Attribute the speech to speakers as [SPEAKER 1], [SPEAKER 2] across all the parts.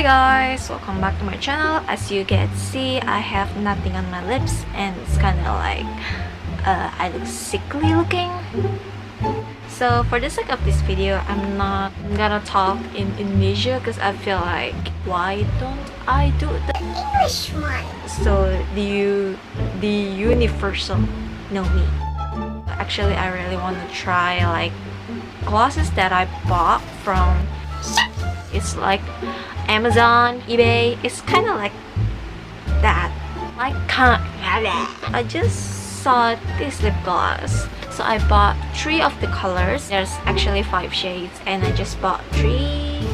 [SPEAKER 1] Hi guys, welcome back to my channel. As you can see, I have nothing on my lips and it's kind of like I look sickly looking. So for the sake of this video, I'm not gonna talk in Indonesia because I feel like, why don't I do the English one? So the universal know me. Actually, I really want to try like glosses that I bought from, it's like Amazon, eBay. It's kind of like that. I just saw this lip gloss, so I bought 3 of the colors. There's actually 5 shades, and I just bought 3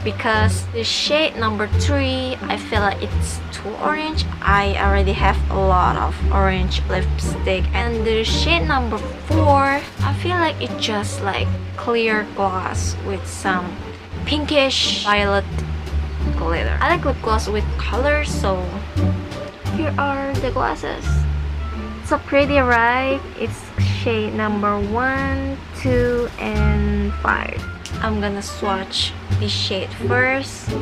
[SPEAKER 1] because the shade number 3, I feel like it's too orange. I already have a lot of orange lipstick, and the shade number 4, I feel like it's just like clear gloss with some pinkish violet glitter. I like lip gloss with colors, so here are the glosses. So pretty, right? It's shade number 1, 2, and 5. I'm gonna swatch this shade first.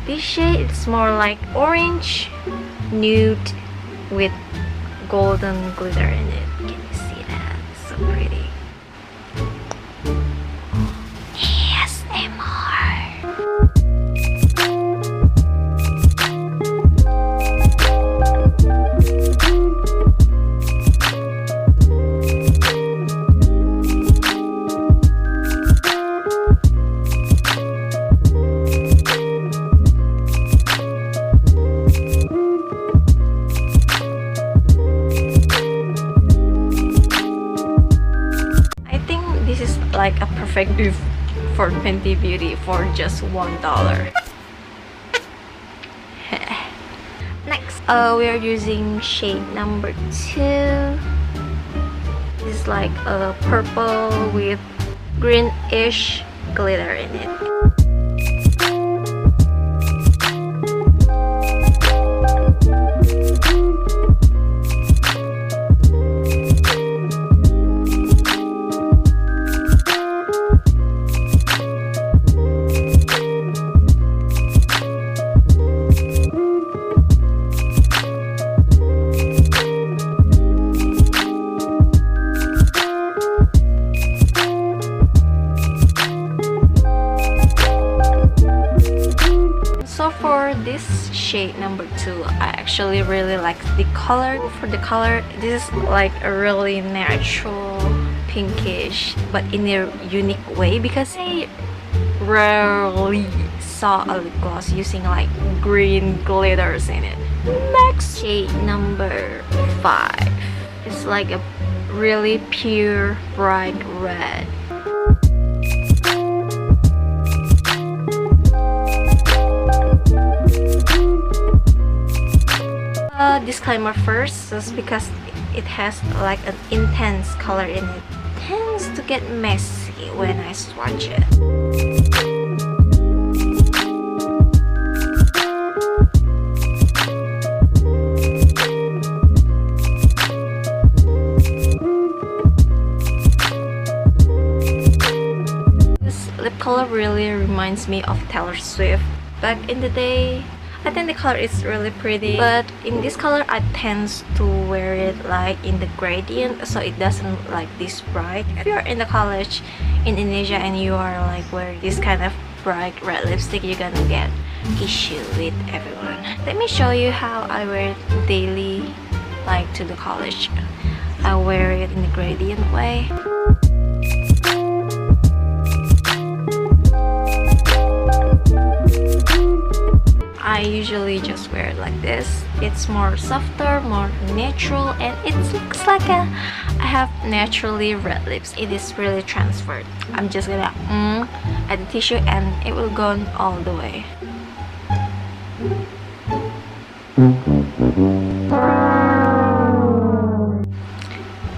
[SPEAKER 1] This shade is more like orange nude with golden glitter in it. Can you see that? It's so pretty. Like a perfect gift for Fenty Beauty for just $1. Next, we are using shade number 2. This is like a purple with greenish glitter in it. So for this shade number 2, I actually really like the color. For the color, this is like a really natural pinkish, but in a unique way, because I rarely saw a lip gloss using like green glitters in it. Next, shade number 5. It's like a really pure bright red. Disclaimer first, just because it has like an intense color in it, tends to get messy when I swatch it. This lip color really reminds me of Taylor Swift back in the day. I think the color is really pretty, but in this color I tend to wear it like in the gradient, so it doesn't like this bright. If you're in the college in Indonesia and you are like wearing this kind of bright red lipstick, you're gonna get issue with everyone. Let me show you how I wear it daily, like to the college. I wear it in the gradient way. I usually just wear it like this. It's more softer, more natural, and it looks like I have naturally red lips. It is really transferred. I'm just gonna at the tissue and it will go on all the way.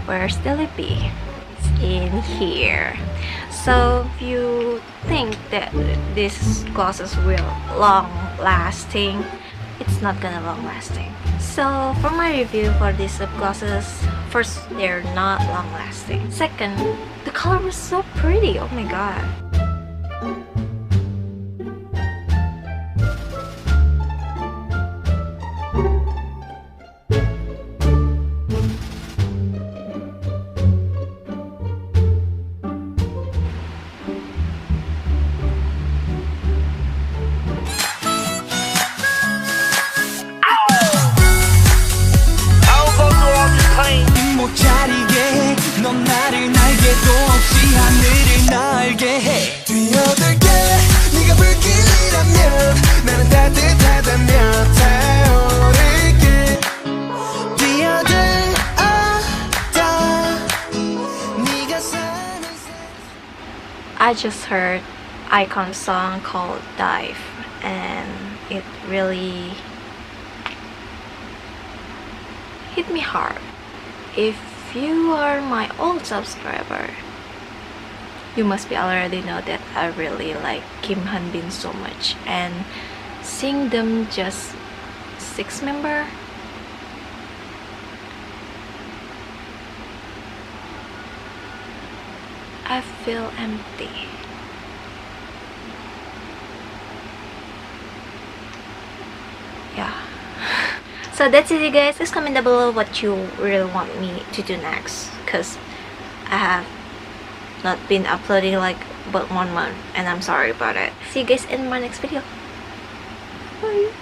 [SPEAKER 1] Where's the lippy? It's in here. So if you think that these glosses will long lasting, it's not gonna long lasting. So for my review for these lip glosses, first, they're not long lasting. Second, the color was so pretty. Oh my god.
[SPEAKER 2] 하늘을 날게 해 뛰어들게 네가 불길이라면 나는 따뜻하다면 타오를게 네가 사는
[SPEAKER 1] I just heard Icon song called Dive, and it really hit me hard. If you are my old subscriber, you must be already know that I really like Kim Hanbin so much, and seeing them just 6 member, I feel empty. Yeah. So that's it, you guys. Please comment down below what you really want me to do next, because I have not been uploading like about 1 month, and I'm sorry about it. See you guys in my next video. Bye.